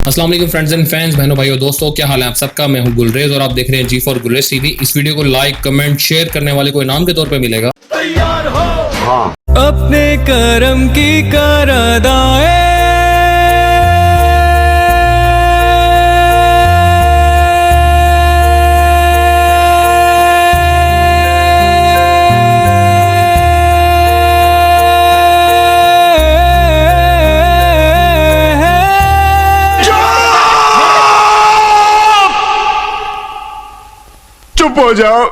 अस्सलाम वालेकुम friends and fans, बहनों भाइयों दोस्तों, क्या हाल है आप सबका। मैं हूं गुलरेज और आप देख रहे हैं जी फॉर गुलरेज टीवी। इस वीडियो को लाइक कमेंट शेयर करने वाले को इनाम के तौर पे मिलेगा। तैयार हो हाँ। अपने करम की कर अदाए चुप हो जाओ,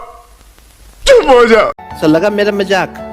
चुप हो जाओ। सो लगा मेरा मजाक।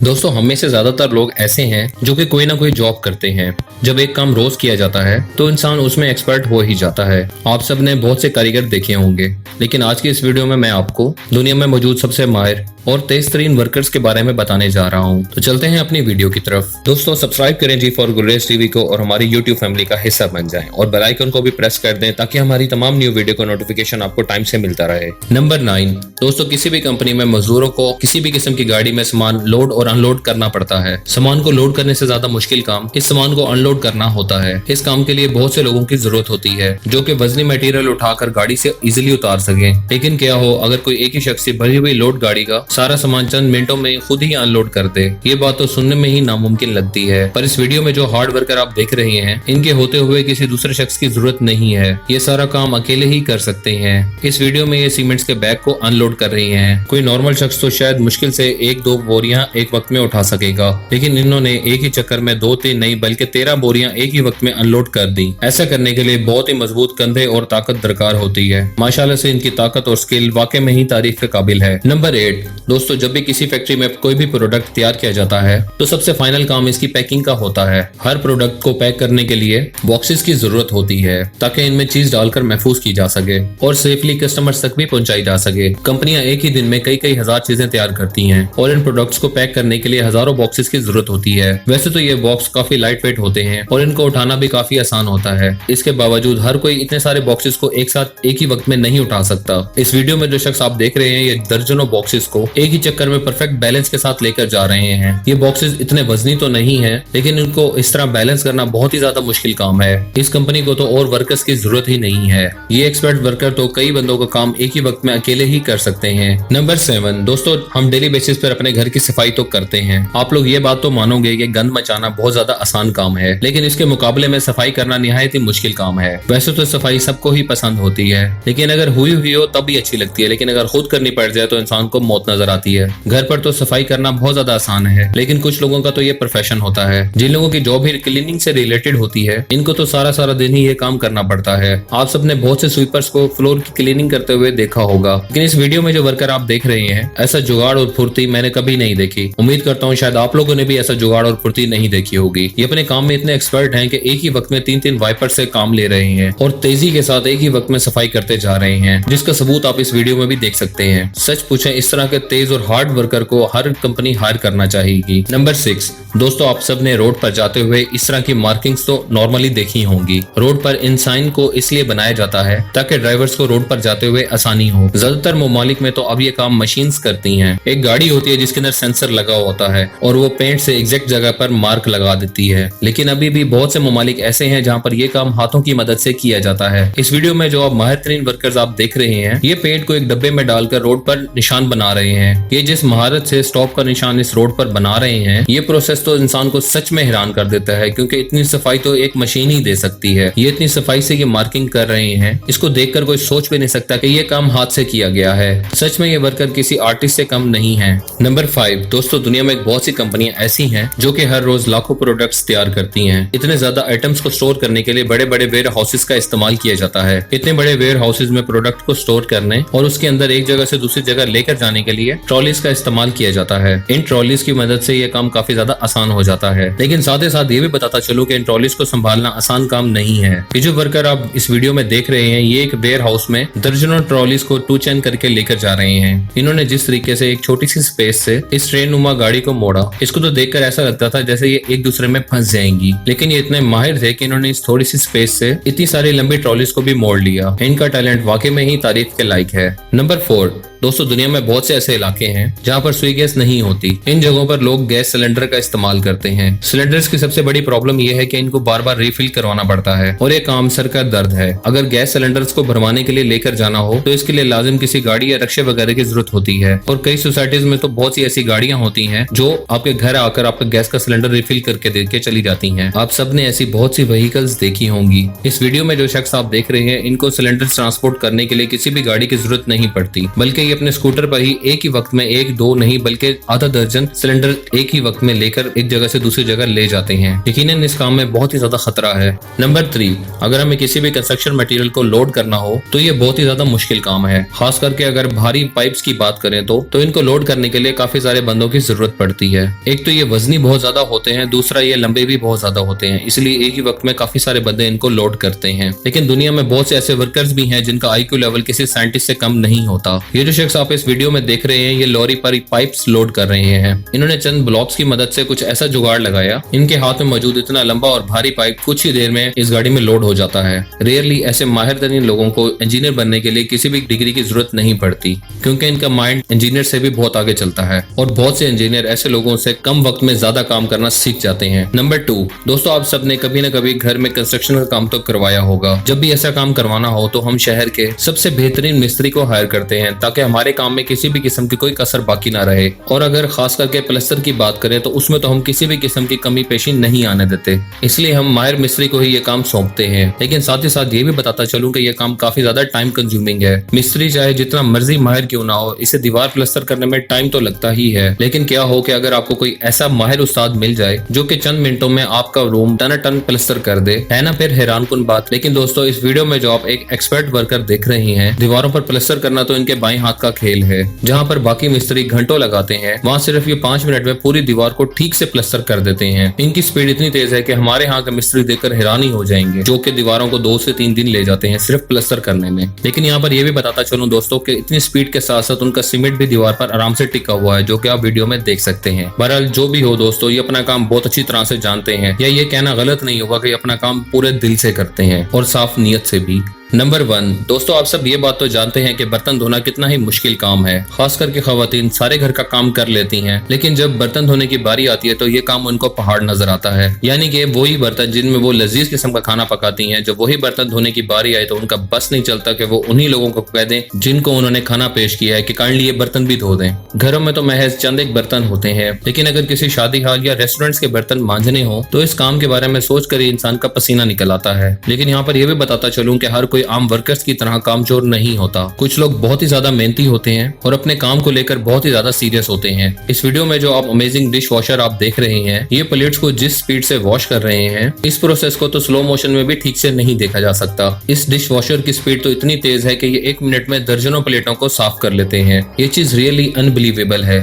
दोस्तों, हम में से ज्यादातर लोग ऐसे हैं जो कि कोई ना कोई जॉब करते हैं। जब एक काम रोज किया जाता है तो इंसान उसमें एक्सपर्ट हो ही जाता है। आप सब ने बहुत से कारीगर देखे होंगे, लेकिन आज की इस वीडियो में मैं आपको दुनिया में मौजूद सबसे माहिर और तेज तरीन वर्कर्स के बारे में बताने जा रहा हूं। तो चलते हैं अपनी वीडियो की तरफ। दोस्तों, सब्सक्राइब करें जी फॉर गुलरेज टीवी को और हमारी यूट्यूब फैमिली का हिस्सा बन जाएं और बेल आइकन को भी प्रेस कर दें ताकि हमारी तमाम न्यू वीडियो का नोटिफिकेशन आपको टाइम से मिलता रहे। नंबर 9 दोस्तों, किसी भी कंपनी में मजदूरों को किसी भी किस्म की गाड़ी में सामान लोड और अनलोड करना पड़ता है। सामान को लोड करने से ज्यादा मुश्किल काम इस सामान को अनलोड करना होता है। इस काम के लिए बहुत से लोगों की जरूरत होती है जो कि वजनी मटेरियल उठाकर गाड़ी से इजीली उतार सके। लेकिन क्या हो अगर कोई एक ही शख्स से भरी हुई लोड गाड़ी का सारा सामान चंद मिनटों में खुद ही अनलोड कर दे। ये बात तो सुनने में ही नामुमकिन लगती है, पर इस वीडियो में जो हार्ड वर्कर आप देख रहे हैं इनके होते हुए किसी दूसरे शख्स की जरूरत नहीं है। ये सारा काम अकेले ही कर सकते हैं। इस वीडियो में ये सीमेंट्स के बैग को अनलोड कर रही हैं। कोई नॉर्मल शख्स तो शायद मुश्किल से 1-2 बोरियां एक वक्त में उठा सकेगा, लेकिन इन्होंने एक ही चक्कर में 2-3 नहीं बल्कि 13 बोरियां एक ही वक्त में अनलोड कर दी। ऐसा करने के लिए बहुत ही मजबूत कंधे और ताकत दरकार होती है। माशाल्लाह से इनकी ताकत और स्किल वाकई में ही तारीफ के काबिल है। नंबर 8 दोस्तों, जब भी किसी फैक्ट्री में कोई भी प्रोडक्ट तैयार किया जाता है तो सबसे फाइनल काम इसकी पैकिंग का होता है। हर प्रोडक्ट को पैक करने के लिए बॉक्सेस की जरूरत होती है ताकि इनमें चीज डालकर महफूज की जा सके और सेफली कस्टमर्स तक भी पहुंचाई जा सके। कंपनियां एक ही दिन में कई हजार चीजें तैयार करती हैं और इन प्रोडक्ट्स को पैक करने के लिए हजारों बॉक्सेस की जरूरत होती है। वैसे तो ये बॉक्स काफी लाइट वेट होते हैं और इनको उठाना भी काफी आसान होता है। इसके बावजूद हर कोई इतने सारे बॉक्सेस को एक साथ एक ही वक्त में नहीं उठा सकता। इस वीडियो में जो शख्स आप देख रहे हैं ये दर्जनों बॉक्सेस को एक ही चक्कर में परफेक्ट बैलेंस के साथ लेकर जा रहे हैं। ये बॉक्सेस इतने वजनी तो नहीं है, लेकिन इनको इस तरह बैलेंस करना बहुत ही ज्यादा मुश्किल काम है। इस कंपनी को तो और वर्कर्स की जरूरत ही नहीं है। ये एक्सपर्ट वर्कर तो कई बंदों का काम एक ही वक्त में अकेले ही कर सकते हैं। नंबर 7 दोस्तों, हम डेली बेसिस पर अपने घर की सफाई तो करते हैं। आप लोग ये बात तो मानोगे कि गंद मचाना बहुत ज्यादा आसान काम है, लेकिन इसके मुकाबले में सफाई करना निहायत ही मुश्किल काम है। वैसे तो सफाई सबको ही पसंद होती है, लेकिन अगर हुई हो तब भी अच्छी लगती है, लेकिन अगर खुद करनी पड़ जाए तो इंसान को मौत नजर आती है। घर पर तो सफाई करना बहुत ज्यादा आसान है, लेकिन कुछ लोगों का तो ये प्रोफेशन होता है। जिन लोगों की जॉब ही क्लीनिंग से रिलेटेड होती है इनको तो सारा दिन ही ये काम करना पड़ता है। आप सबने बहुत से स्वीपर्स को फ्लोर की क्लीनिंग करते हुए देखा होगा, लेकिन इस वीडियो में जो वर्कर आप देख रहे हैं ऐसा जुगाड़ और फुर्ती मैंने कभी नहीं देखी। उम्मीद करता हूँ शायद आप लोगों ने भी ऐसा जुगाड़ और फुर्ती नहीं देखी होगी। ये अपने काम में इतने एक्सपर्ट हैं कि एक ही वक्त में 3-3 वाइपर से काम ले रहे हैं और तेजी के साथ एक ही वक्त में सफाई करते जा रहे हैं, जिसका सबूत आप इस वीडियो में भी देख सकते हैं। सच पूछें, इस तरह के तेज और हार्ड वर्कर को हर कंपनी हायर करना चाहिए। नंबर 6 दोस्तों, आप सब ने रोड पर जाते हुए इस तरह की मार्किंग्स तो नॉर्मली देखी होंगी। रोड पर इन साइन को इसलिए बनाया जाता है ताकि ड्राइवर्स को रोड पर जाते हुए आसानी हो। ज्यादातर ममालिक में तो अब ये काम मशीन्स करती हैं। एक गाड़ी होती है जिसके अंदर सेंसर लगा होता है और वो पेंट से एग्जैक्ट जगह पर मार्क लगा देती है, लेकिन अभी भी बहुत से ममालिक ऐसे हैं जहाँ पर ये काम हाथों की मदद से किया जाता है। इस वीडियो में जो आप माहिर तरीन वर्कर्स आप देख रहे हैं ये पेंट को एक डब्बे में डालकर रोड पर निशान बना रहे हैं। ये जिस महारत से स्टॉप का निशान इस रोड पर बना रहे हैं ये प्रोसेस तो इंसान को सच में हैरान कर देता है, क्योंकि इतनी सफाई तो एक मशीन ही दे सकती है। ये इतनी सफाई से ये मार्किंग कर रहे हैं, इसको देखकर कोई सोच भी नहीं सकता कि ये काम हाथ से किया गया है। सच में ये वर्कर किसी आर्टिस्ट से कम नहीं है। नंबर 5 दोस्तों, दुनिया में बहुत सी कंपनियां ऐसी हैं जो कि हर रोज लाखों प्रोडक्ट्स तैयार करती हैं। इतने ज्यादा आइटम्स को स्टोर करने के लिए बड़े बड़े वेयर हाउसेस का इस्तेमाल किया जाता है। इतने बड़े वेयर हाउसेस में प्रोडक्ट को स्टोर करने और उसके अंदर एक जगह से दूसरी जगह लेकर जाने के लिए ट्रॉलीज का इस्तेमाल किया जाता है। इन ट्रॉलीज की मदद से यह काम काफी ज्यादा आसान हो जाता है, लेकिन साथ ही साथ ये भी बताता चलो कि इन ट्रॉलीज को संभालना आसान काम नहीं है। ये जो वर्कर आप इस वीडियो में देख रहे हैं ये एक वेयर हाउस में दर्जनों ट्रॉलीज को 2 चेन करके लेकर जा रहे हैं। इन्होंने जिस तरीके से एक छोटी सी स्पेस से इस ट्रेन नुमा गाड़ी को मोड़ा, इसको तो देखकर ऐसा लगता था जैसे ये एक दूसरे में फंस जाएंगी, लेकिन ये इतने माहिर थे कि इन्होंने इस थोड़ी सी स्पेस से इतनी सारी लंबी ट्रॉलीज को भी मोड़ लिया। इनका टैलेंट वाकई में ही तारीफ के लायक है। नंबर 4 दोस्तों दुनिया में बहुत से ऐसे इलाके हैं जहाँ पर सुई गैस नहीं होती। इन जगहों पर लोग गैस सिलेंडर का इस्तेमाल करते हैं। सिलेंडर्स की सबसे बड़ी प्रॉब्लम यह है कि इनको बार बार रिफिल करवाना पड़ता है और ये काम सर का दर्द है। अगर गैस सिलेंडर्स को भरवाने के लिए लेकर जाना हो तो इसके लिए लाजिम किसी गाड़ी या रिक्शे वगैरह की जरूरत होती है और कई सोसाइटीज में तो बहुत सी ऐसी गाड़ियां होती हैं जो आपके घर आकर आपका गैस का सिलेंडर रिफिल करके दे के चली जाती हैं। आप सबने ऐसी बहुत सी व्हीकल्स देखी होंगी। इस वीडियो में जो शख्स आप देख रहे हैं इनको सिलेंडर ट्रांसपोर्ट करने के लिए किसी भी गाड़ी की जरूरत नहीं पड़ती, बल्कि ये अपने स्कूटर पर ही एक ही वक्त में एक दो नहीं बल्कि आधा दर्जन सिलेंडर एक ही वक्त में लेकर एक जगह से दूसरी जगह ले जाते हैं। यकीनन इस काम में बहुत ही ज्यादा खतरा है। नंबर 3, अगर हमें किसी भी कंस्ट्रक्शन मटेरियल को लोड करना हो तो ये बहुत ही ज्यादा मुश्किल काम है। खास करके अगर भारी पाइप्स की बात करें तो इनको लोड करने के लिए काफी सारे बंदों की जरूरत पड़ती है। एक तो ये वजनी बहुत ज्यादा होते हैं, दूसरा ये लंबे भी बहुत ज्यादा होते हैं, इसलिए एक ही वक्त में काफी सारे बंदे इनको लोड करते हैं। लेकिन दुनिया में बहुत से ऐसे वर्कर्स भी हैं जिनका IQ लेवल किसी साइंटिस्ट से कम नहीं होता। ये जो शख्स आप इस वीडियो में देख रहे हैं ये लॉरी पर पाइप्स लोड कर रहे हैं। इन्होंने चंद ब्लॉक्स की मदद से कुछ ऐसा जुगाड़ लगाया, इनके हाथ में मौजूद इतना लंबा और भारी पाइप कुछ ही देर में इस गाड़ी में लोड हो जाता है। रेयरली ऐसे माहिर तरीन लोगों को इंजीनियर बनने के लिए किसी भी डिग्री की जरूरत नहीं पड़ती, क्योंकि इनका माइंड इंजीनियर से भी बहुत आगे चलता है और बहुत से इंजीनियर ऐसे लोगों से कम वक्त में ज्यादा काम करना सीख जाते हैं। नंबर 2, दोस्तों आप सबने कभी न कभी घर में कंस्ट्रक्शन का काम तो करवाया होगा। जब भी ऐसा काम करवाना हो तो हम शहर के सबसे बेहतरीन मिस्त्री को हायर करते हैं ताकि हमारे काम में किसी भी किस्म की कोई कसर बाकी ना रहे। और अगर खास करके प्लास्टर की बात करें तो उसमें तो हम किसी भी किस्म की कमी पेशी नहीं आने देते, इसलिए हम माहिर मिस्त्री को ही ये काम सौंपते हैं। लेकिन साथ ही साथ ये भी बताता चलूं कि ये काम काफी ज्यादा टाइम कंज्यूमिंग है। मिस्त्री चाहे जितना मर्जी माहिर क्यों ना हो, इसे दीवार प्लास्टर करने में टाइम तो लगता ही है। लेकिन क्या हो कि अगर आपको कोई ऐसा माहिर उस्ताद मिल जाए जो कि चंद मिनटों में आपका रूम टन प्लास्टर कर दे, है ना फिर हैरान कुन बात। लेकिन दोस्तों इस वीडियो में जो आप एक एक्सपर्ट वर्कर देख रहे हैं, दीवारों पर प्लास्टर करना तो इनके बाएं हाथ का खेल है। जहाँ पर बाकी मिस्त्री घंटों लगाते हैं, वहाँ सिर्फ ये 5 मिनट में पूरी दीवार को ठीक से प्लास्टर कर देते हैं। इनकी स्पीड इतनी तेज है कि हमारे यहाँ के मिस्त्री देखकर हैरान ही हो जाएंगे, जो कि दीवारों को 2 से 3 दिन ले जाते हैं सिर्फ प्लास्टर करने में। लेकिन यहाँ पर यह भी बताता चलूं दोस्तों कि इतनी स्पीड के साथ साथ उनका सीमेंट भी दीवार पर आराम से टिका हुआ है, जो कि आप वीडियो में देख सकते हैं। बहरहाल जो भी हो दोस्तों, ये अपना काम बहुत अच्छी तरह से जानते हैं, या ये कहना गलत नहीं होगा कि अपना काम पूरे दिल से करते हैं और साफ नीयत से भी। नंबर 1, दोस्तों आप सब ये बात तो जानते हैं कि बर्तन धोना कितना ही मुश्किल काम है। खास करके खवातीन सारे घर का काम कर लेती हैं, लेकिन जब बर्तन धोने की बारी आती है तो ये काम उनको पहाड़ नजर आता है। यानी कि वही बर्तन जिनमें वो लजीज किस्म का खाना पकाती हैं, जब वही बर्तन धोने की बारी आए तो उनका बस नहीं चलता कि वो उन्हीं लोगों को कह दें जिनको उन्होंने खाना पेश किया है कि काइंडली ये बर्तन भी धो दें। घरों में तो महज चंद एक बर्तन होते हैं, लेकिन अगर किसी शादी हाल या रेस्टोरेंट्स के बर्तन मांजने हो तो इस काम के बारे में सोचकर ही इंसान का पसीना निकल आता है। लेकिन यहाँ पर यह भी बताता चलूं कि हर कोई आम वर्कर्स की तरह कामचोर नहीं होता। कुछ लोग बहुत ही ज्यादा मेहनती होते हैं और अपने काम को लेकर बहुत ही ज्यादा सीरियस होते हैं। इस वीडियो में जो आप अमेजिंग डिश वॉशर आप देख रहे हैं, ये प्लेट्स को जिस स्पीड से वॉश कर रहे हैं, इस प्रोसेस को तो स्लो मोशन में भी ठीक से नहीं देखा जा सकता। इस डिश वॉशर की स्पीड तो इतनी तेज है कि ये 1 मिनट में दर्जनों प्लेटों को साफ कर लेते हैं। ये चीज रियली अनबिलीवेबल है।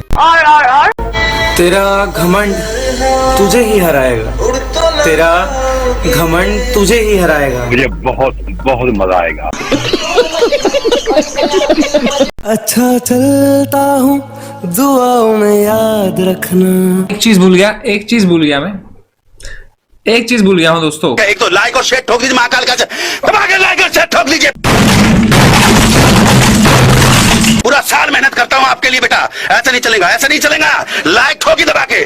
तेरा घमंड तुझे ही हराएगा, तेरा घमंड तुझे ही हराएगा। मुझे बहुत बहुत मजा आएगा। अच्छा चलता हूँ, दुआओं में याद रखना। एक चीज भूल गया मैं एक चीज भूल गया हूँ दोस्तों। एक तो लाइक और शेयर ठोक दीजिए, महाकाल का लाइक और शेयर ठोक दीजिए। पूरा साल मेहनत करता हूँ आपके लिए बेटा, ऐसा नहीं चलेगा, ऐसा नहीं चलेगा। लाइक ठोकी दबा के।